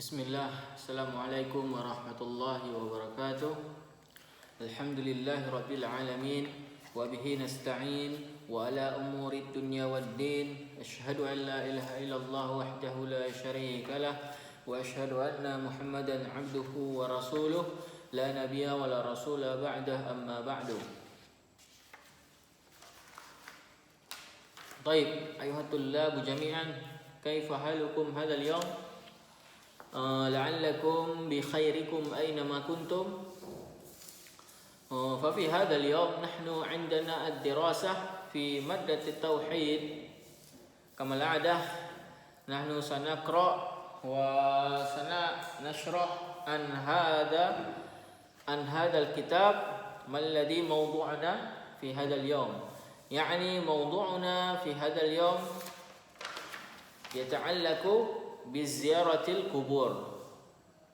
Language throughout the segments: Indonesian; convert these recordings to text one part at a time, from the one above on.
Bismillah, Assalamualaikum warahmatullahi wabarakatuh. Alhamdulillahi rabbil alamin. Wa bihi nasta'in wa ala umuri dunya waddin. Ashhadu an la ilaha illallah wahdahu la syarika lah. Wa ashhadu anna Muhammadan abduhu wa rasuluh. La nabiyya wa la rasula ba'dah, amma ba'du. Baik, ayuhat tullab jami'an, kaifa halukum hadzal yawm? لعلكم بخيركم أينما كنتم. ففي هذا اليوم نحن عندنا الدراسة في مادة التوحيد. كما العادة نحن سنقرأ وسنشرح عن هذا الكتاب. ما الذي موضوعنا في هذا اليوم؟ يعني موضوعنا في هذا اليوم يتعلق biziyaratil kubur,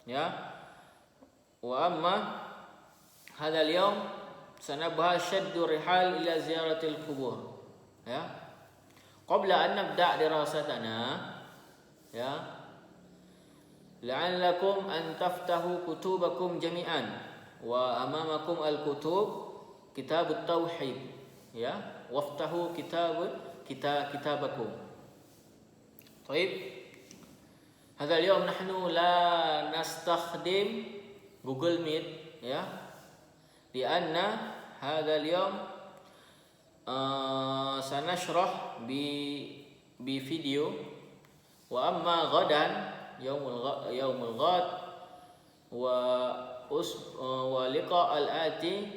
ya. Wa amma hadzal yawm sanabahas syaddu rihal ila ziyaratil kubur, ya. Qabla an nabda' dirasatana, ya, la'allakum an taftahu kutubakum jami'an wa amamakum al-kutub kitabut tauhid, ya, waftahu kitabakum. Baik. Hadzal yawm nahnu la nastakhdim Google Meet, ya. Lianna hadzal yawm sanashrah bi video. Wa amma ghadan yaumul ghad wa liqa al-ati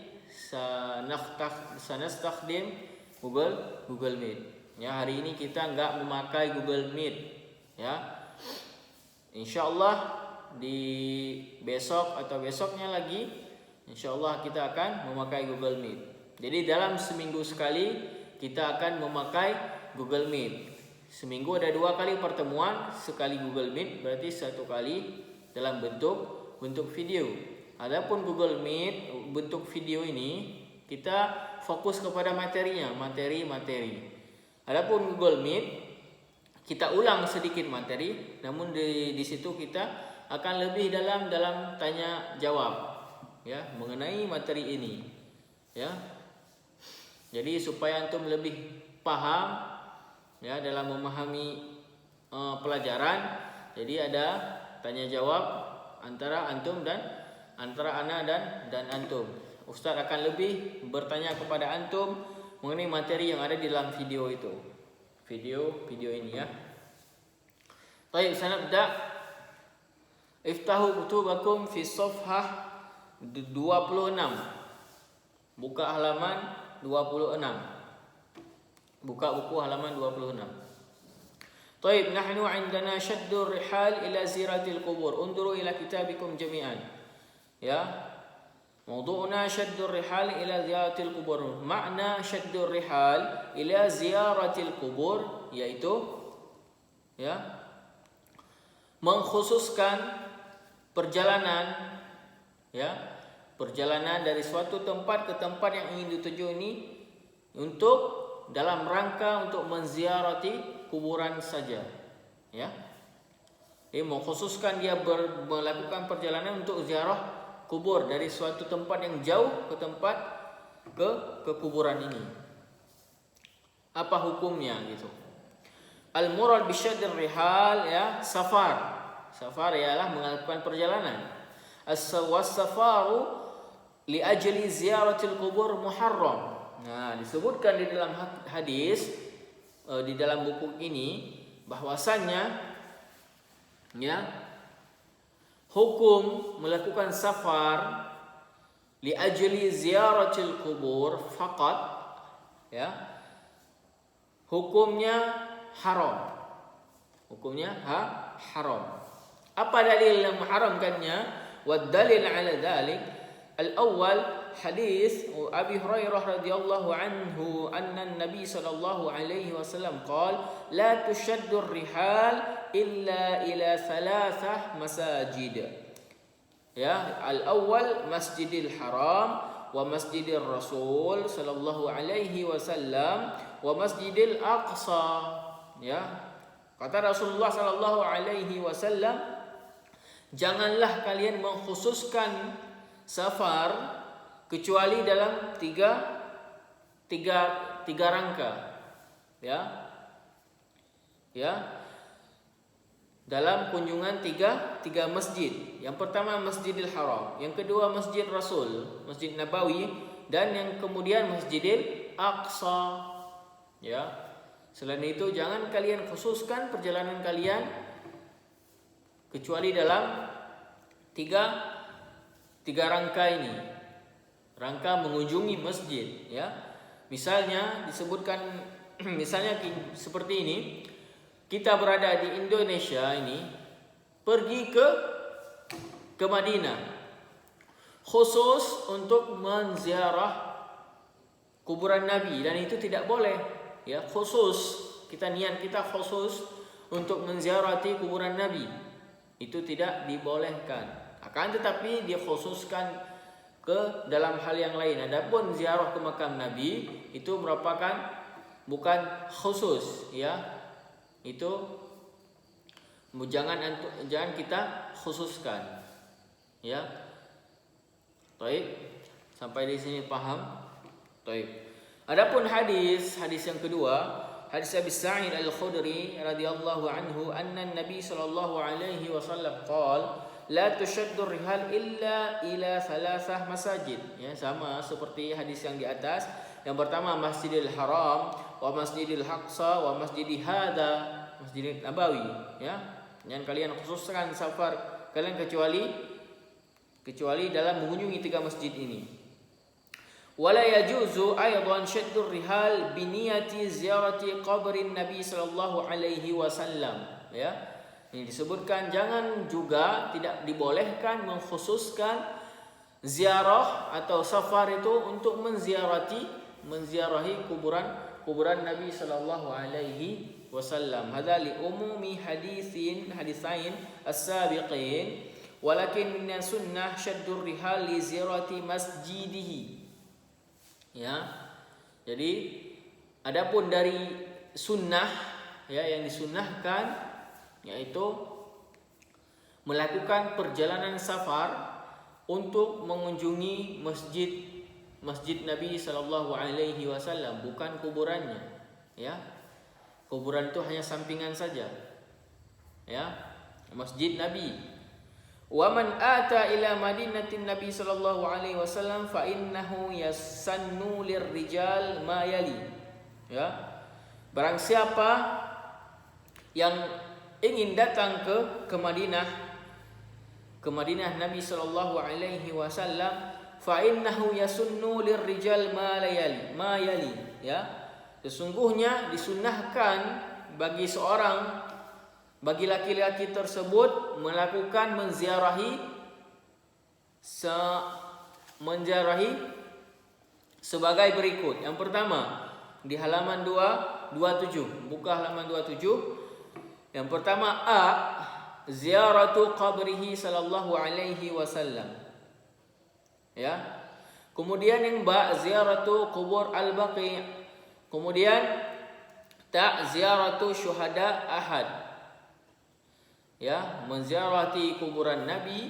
sanastakhdim Google Meet. Ya, hari ini kita enggak memakai Google Meet, ya. Insyaallah di besok atau besoknya lagi, insyaallah kita akan memakai Google Meet. Jadi dalam seminggu sekali kita akan memakai Google Meet. Seminggu ada 2 kali pertemuan, sekali Google Meet, berarti 1 kali dalam bentuk video. Adapun Google Meet bentuk video ini kita fokus kepada materinya, materi. Adapun Google Meet kita ulang sedikit materi, namun di situ kita akan lebih dalam tanya jawab, ya, mengenai materi ini, ya. Jadi supaya antum lebih paham, ya, dalam memahami pelajaran. Jadi ada tanya jawab antara antum dan antara ana dan antum. Ustaz akan lebih bertanya kepada antum mengenai materi yang ada di dalam video itu. Video ini, ya. Baik, sanabda. Iftahu kutubakum fi safhah 26. Buka halaman 26. Buka buku halaman 26. Baik, nahnu 'indana shaddur rihal ila ziyaratil qubur. Unduru ila kitabikum jami'an. Ya. Mawdu'una syaddur rihal ila ziyaratil qubur. Makna syaddur rihal ila ziyaratil qubur yaitu, ya, mengkhususkan perjalanan, ya, perjalanan dari suatu tempat ke tempat yang ingin dituju ini untuk dalam rangka untuk menziarati kuburan saja, ya. Jadi mengkhususkan dia melakukan perjalanan untuk ziarah kubur dari suatu tempat yang jauh ke tempat ke kuburan ini. Apa hukumnya gitu? Al-murad bisyaddir rihal, ya, safar. Safar ialah melakukan perjalanan. As-safaru li ajli ziyaratil qubur muharram. Nah, disebutkan di dalam hadis di dalam buku ini bahwasannya, ya, hukum melakukan safar li ajli ziyaratil qubur faqat, ya, hukumnya haram. Hukumnya haram. Apa dalil yang mengharamkannya? Wad dalil ala dzalik al-awwal hadis Abi Hurairah radhiyallahu anhu anna an-nabi sallallahu alaihi wasallam qala la tushaddu ar-rihal illa ila thalathah masajid. Ya, al-awwal Masjidil Haram wa Masjidir Rasul sallallahu alaihi wasallam wa Masjidil Aqsa. Ya, kata Rasulullah sallallahu alaihi wasallam janganlah kalian mengkhususkan safar kecuali dalam tiga rangka, ya, dalam kunjungan tiga masjid. Yang pertama Masjidil Haram, yang kedua Masjid Rasul, Masjid Nabawi, dan yang kemudian Masjidil Aqsa, ya. Selain itu jangan kalian khususkan perjalanan kalian kecuali dalam tiga rangka ini, rangka mengunjungi masjid, ya. Misalnya disebutkan, misalnya seperti ini, kita berada di Indonesia ini, pergi ke Madinah khusus untuk menziarah kuburan Nabi, dan itu tidak boleh, ya. Khusus kita niat kita khusus untuk menziarati kuburan Nabi, itu tidak dibolehkan. Akan tetapi dikhususkan ke dalam hal yang lain. Adapun ziarah ke makam Nabi itu merupakan bukan khusus, ya. Itu jangan kita khususkan, ya. Baik, sampai di sini paham? Baik. Adapun hadis yang kedua, hadis Abi Sa'id Al-Khudri radhiyallahu anhu, anna Nabi sallallahu alaihi wasallam qala la tushaddu rihal illa ila thalathah masajid, ya, sama seperti hadis yang di atas. Yang pertama Masjidil Haram, wa Masjidil Aqsa, wa Masjidi hadza, Masjidil Nabawi, ya. Jangan kalian khususkan safar kalian kecuali dalam mengunjungi tiga masjid ini. Wala yajuzu aidan shaddur rihal bi niyati ziyarati qabrin Nabi sallallahu alaihi wasallam, ya. Ini disebutkan jangan juga, tidak dibolehkan mengkhususkan ziarah atau safar itu untuk menziarahi kuburan Nabi sallallahu alaihi wasallam. Hadza li umumi hadisain as-sabiqin, walakin min sunnah shaddur rihal li ziyarati masjidihi. Ya. Jadi adapun dari sunnah, ya, yang disunnahkan yaitu melakukan perjalanan safar untuk mengunjungi masjid Nabi sallallahu alaihi wasallam, bukan kuburannya, ya. Kuburan itu hanya sampingan saja, ya. Masjid Nabi. Wa man ata ila madinatin Nabi sallallahu alaihi wasallam fa innahu yasannu lirrijal ma yali, ya. Barang siapa yang ingin datang ke Madinah Nabi sallallahu alaihi wasallam, fa innahu yasunnu lirrijal ma yali, ya. Sesungguhnya disunnahkan bagi laki-laki tersebut melakukan menziarahi sebagai berikut. Yang pertama di halaman 227, buka halaman 27. Yang pertama A, ziaratu qabrihi sallallahu alaihi wasallam, ya. Kemudian yang ba, ziaratu kubur al-baqi'. Kemudian ta, ziaratu syuhada ahad, ya, menziarati kuburan Nabi,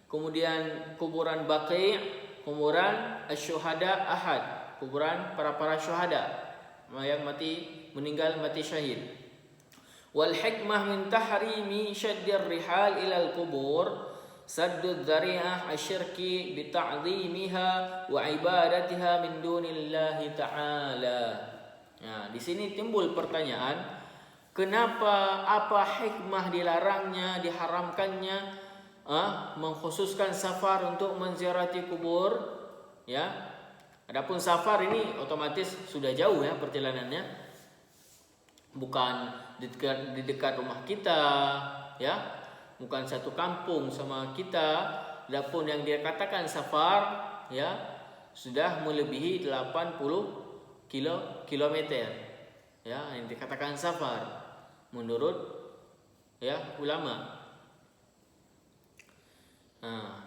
kemudian kuburan baqi', kuburan asy-syuhada ahad, kuburan para syuhada yang meninggal mati syahid. Wal hikmah min tahrimi syaddir rihal ilal kubur saddud dzari'ah asyirki bi ta'dhimiha wa ibadatiha min dunillahi ta'ala. Nah, di sini timbul pertanyaan, kenapa, apa hikmah dilarangnya, diharamkannya mengkhususkan safar untuk menziarati kubur, ya. Adapun safar ini otomatis sudah jauh, ya, perjalanannya, bukan di dekat rumah kita, ya, bukan satu kampung sama kita. Adapun yang dia katakan safar, ya, sudah melebihi 80 kilometer, ya, yang dikatakan safar menurut, ya, ulama. Nah,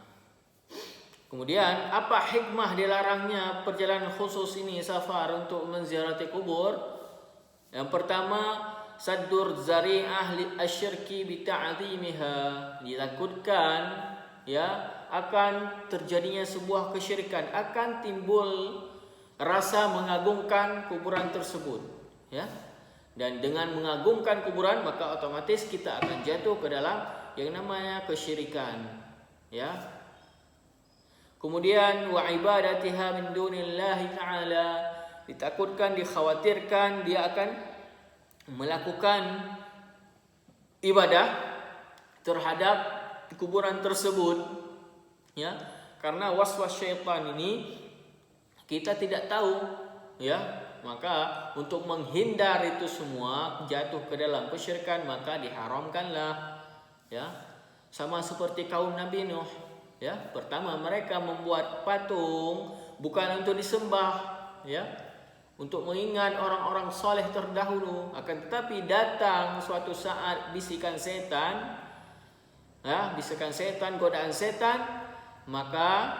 kemudian apa hikmah dilarangnya perjalanan khusus ini safar untuk menziarati kubur? Yang pertama, saddur zari'ah li asyirki bi ta'zimiha, ditakutkan ya akan terjadinya sebuah kesyirikan, akan timbul rasa mengagungkan kuburan tersebut ya. Dan dengan mengagungkan kuburan maka otomatis kita akan jatuh ke dalam yang namanya kesyirikan ya. Kemudian wa ibadatiha min dunillahi ta'ala, ditakutkan, dikhawatirkan dia akan melakukan ibadah terhadap kuburan tersebut ya, karena waswas syaitan ini kita tidak tahu ya. Maka untuk menghindar itu semua jatuh ke dalam kesyirikan maka diharamkanlah ya. Sama seperti kaum Nabi Nuh ya, pertama mereka membuat patung bukan untuk disembah ya, untuk mengingat orang-orang soleh terdahulu. Akan tetapi datang suatu saat bisikan setan ya, bisikan setan, godaan setan, maka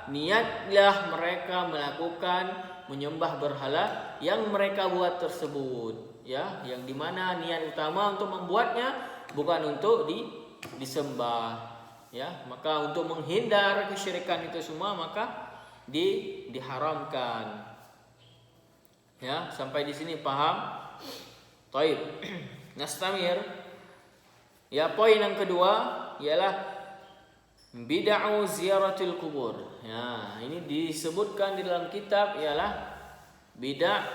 niatlah mereka melakukan menyembah berhala yang mereka buat tersebut ya, yang dimana niat utama untuk membuatnya bukan untuk disembah ya. Maka untuk menghindar kesyirikan itu semua maka diharamkan ya. Sampai di sini paham? Taib. Nastamir ya. Poin yang kedua ialah bid'ah ziaratil kubur. Ya, ini disebutkan di dalam kitab ialah bid'ah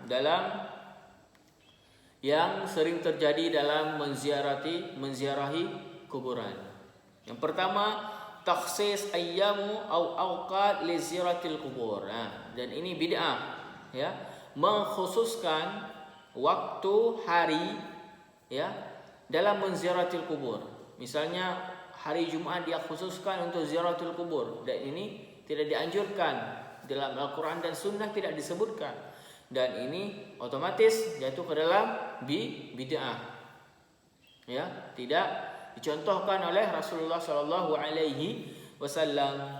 dalam yang sering terjadi dalam menziarahi kuburan. Yang pertama, takhsis ayyamu au awqat li ziaratil kubur. Nah, dan ini bid'ah ya, mengkhususkan waktu, hari ya dalam menziaratil kubur. Misalnya hari Jumat dia khususkan untuk ziaratul kubur, dan ini tidak dianjurkan dalam Al-Quran dan Sunnah, tidak disebutkan, dan ini otomatis jatuh ke dalam bid'ah ya, tidak dicontohkan oleh Rasulullah Shallallahu Alaihi Wasallam.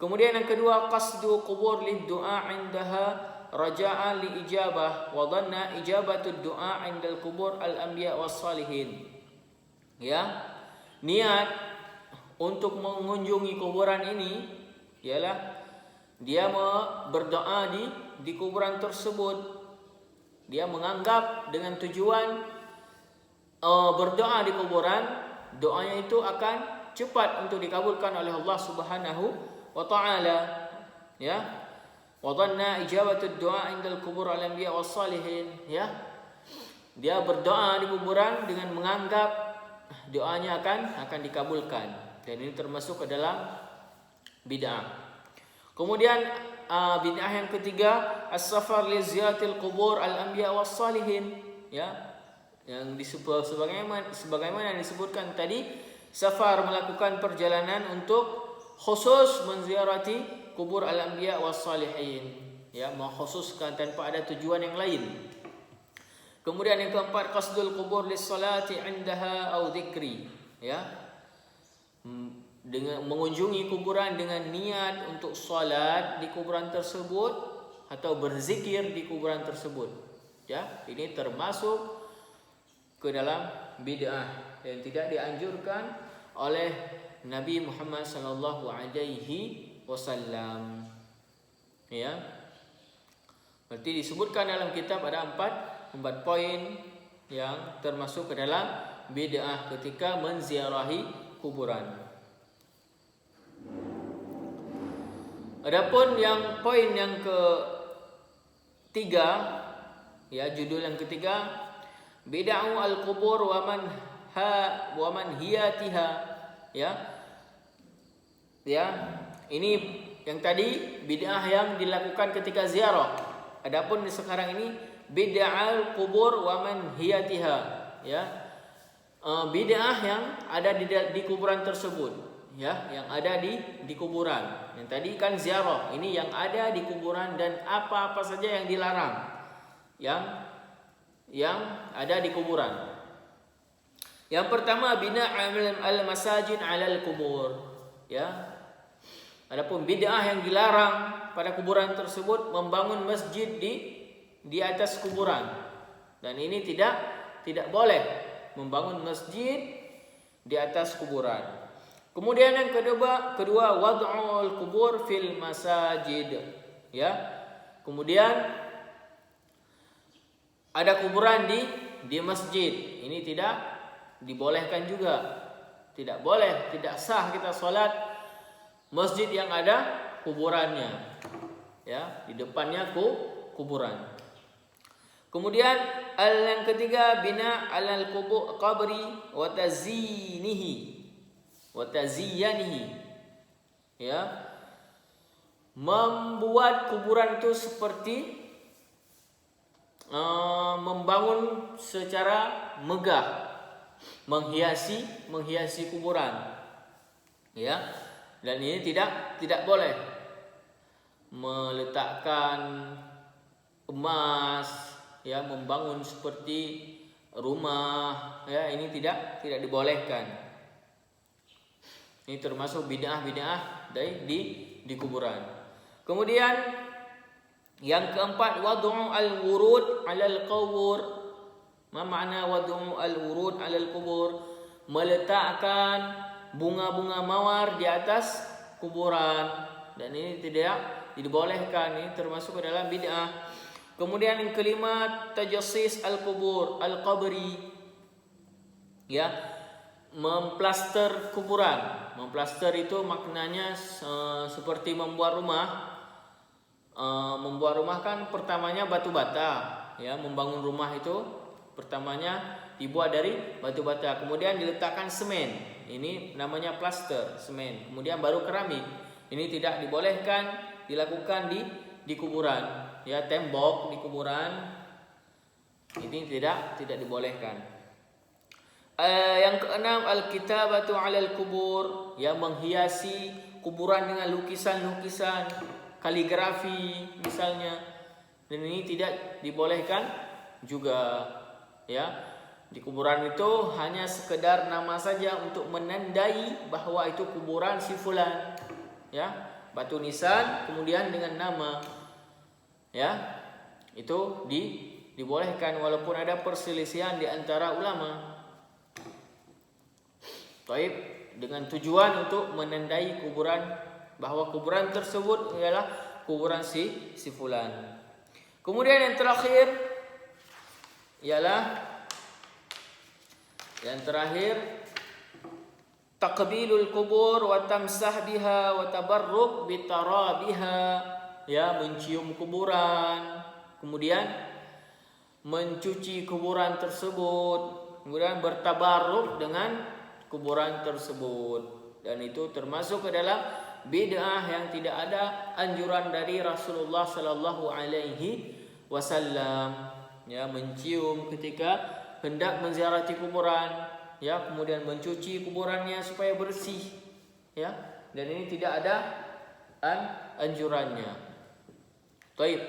Kemudian yang kedua, qasdu qubur lid du'a indaha raja'an li ijabah wa dhanna ijabatud du'a indal qubur al anbiya was salihin ya. Niat untuk mengunjungi kuburan ini ialah dia berdoa di kuburan tersebut. Dia menganggap dengan tujuan berdoa di kuburan, doanya itu akan cepat untuk dikabulkan oleh Allah Subhanahu wa taala ya. Wa dhanna ijabatud du'a indal qubur al anbiya was salihin ya. Dia berdoa di kuburan dengan menganggap doanya akan dikabulkan, dan ini termasuk ke dalam bid'ah. Kemudian bid'ah yang ketiga, as-safar li ziyaratil qubur al-anbiya was salihin ya, yang disebut sebagaimana disebutkan tadi, safar melakukan perjalanan untuk khusus menziarati kubur al-anbiya was salihin ya, mengkhususkan tanpa ada tujuan yang lain. Kemudian yang keempat, qasdul qubur lis-salati 'indaha au dzikri ya, dengan mengunjungi kuburan dengan niat untuk salat di kuburan tersebut atau berzikir di kuburan tersebut ya. Ini termasuk ke dalam bid'ah yang tidak dianjurkan oleh Nabi Muhammad sallallahu alaihi wasallam ya. Berarti disebutkan dalam kitab ada empat poin yang termasuk ke dalam bid'ah ketika menziarahi kuburan. Adapun yang poin yang ketiga ya, judul yang ketiga, bid'ah al-qubur wa man hiyatiha ya. Ya, ini yang tadi bid'ah yang dilakukan ketika ziarah. Adapun sekarang ini bid'ah kubur wa man hiyatiha ya, bid'ah yang ada di kuburan tersebut ya, yang ada di kuburan. Yang tadi kan ziarah, ini yang ada di kuburan dan apa-apa saja yang dilarang yang ada di kuburan. Yang pertama, bina al-masajid 'alal kubur ya. Adapun bid'ah yang dilarang pada kuburan tersebut membangun masjid di atas kuburan. Dan ini tidak boleh membangun masjid di atas kuburan. Kemudian yang kedua wad'ul kubur fil masajid. Ya. Kemudian ada kuburan di masjid. Ini tidak dibolehkan juga. Tidak boleh, tidak sah kita sholat masjid yang ada kuburannya. Ya, di depannya kuburan. Kemudian yang ketiga bina alal qabri wa tazyinihi. Ya. Membuat kuburan itu seperti membangun secara megah, menghiasi kuburan, ya. Dan ini tidak boleh meletakkan emas, ya, membangun seperti rumah, ya, ini tidak dibolehkan. Ini termasuk bid'ah di kuburan. Kemudian yang keempat wad'u al-wurud 'alal qubur. Ma makna wad'u al-wurud 'alal qubur? Meletakkan bunga-bunga mawar di atas kuburan, dan ini tidak dibolehkan, ini termasuk ke dalam bid'ah. Kemudian yang kelima tajassis al-qubur al-qabri, ya, memplaster kuburan. Memplaster itu maknanya seperti membuat rumah. Membuat rumah kan pertamanya batu bata, ya, membangun rumah itu pertamanya dibuat dari batu bata, kemudian diletakkan semen, ini namanya plaster, semen, kemudian baru keramik. Ini tidak dibolehkan dilakukan di kuburan, ya, tembok di kuburan ini tidak dibolehkan. Yang keenam al-kitabatu 'alal kubur, ya, menghiasi kuburan dengan lukisan-lukisan, kaligrafi misalnya, dan ini tidak dibolehkan juga, ya. Di kuburan itu hanya sekedar nama saja untuk menandai bahwa itu kuburan si fulan, ya, batu nisan kemudian dengan nama, ya, itu dibolehkan walaupun ada perselisihan di antara ulama. Taib, dengan tujuan untuk menandai kuburan bahwa kuburan tersebut ialah kuburan si fulan. Kemudian yang terakhir ialah taqbilul kubur wa tamsah biha wa tabarruk bitarabiha, ya, mencium kuburan, kemudian mencuci kuburan tersebut, kemudian bertabarruk dengan kuburan tersebut, dan itu termasuk ke dalam bid'ah yang tidak ada anjuran dari Rasulullah sallallahu alaihi wasallam, ya, mencium ketika hendak menziarati kuburan, ya, kemudian mencuci kuburannya supaya bersih, ya, dan ini tidak ada anjurannya. Baik,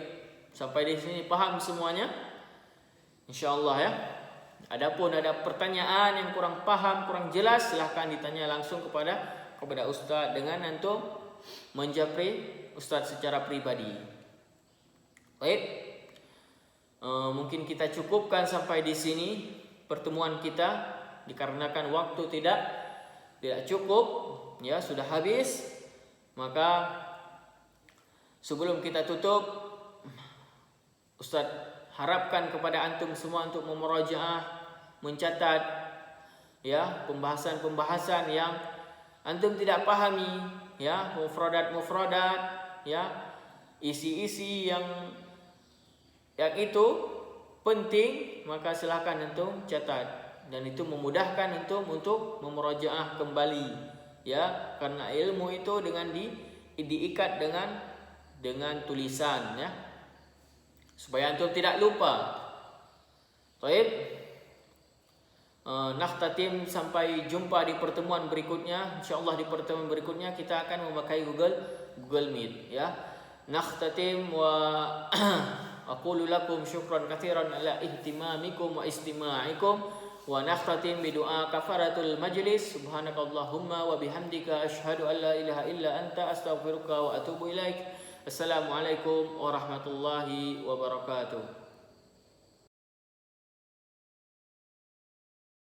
sampai di sini paham semuanya? Insyaallah, ya. Adapun ada pertanyaan yang kurang paham, kurang jelas, silahkan ditanya langsung kepada Ustaz dengan antum menjapri Ustaz secara pribadi. Baik, mungkin kita cukupkan sampai di sini pertemuan kita dikarenakan waktu tidak cukup, ya, sudah habis. Maka sebelum kita tutup, Ustaz harapkan kepada antum semua untuk memurajaah, mencatat, ya, pembahasan-pembahasan yang antum tidak pahami, ya, mufradat, ya, isi-isi yang itu penting, maka silahkan antum catat, dan itu memudahkan antum untuk memurajaah kembali, ya, karena ilmu itu dengan diikat dengan tulisan, ya, supaya antum tidak lupa. Baik, nakhtatim, sampai jumpa di pertemuan berikutnya. Insyaallah di pertemuan berikutnya kita akan memakai Google Meet, ya. Nakhtatim wa aqulu lakum syukran katsiran ala ihtimamikum wa istima'ikum, wa nakhtatim bi du'a kafaratul majlis. Subhanakallahumma wa bihamdika asyhadu an la ilaha illa anta astaghfiruka wa atubu ilaik. Assalamualaikum warahmatullahi wabarakatuh.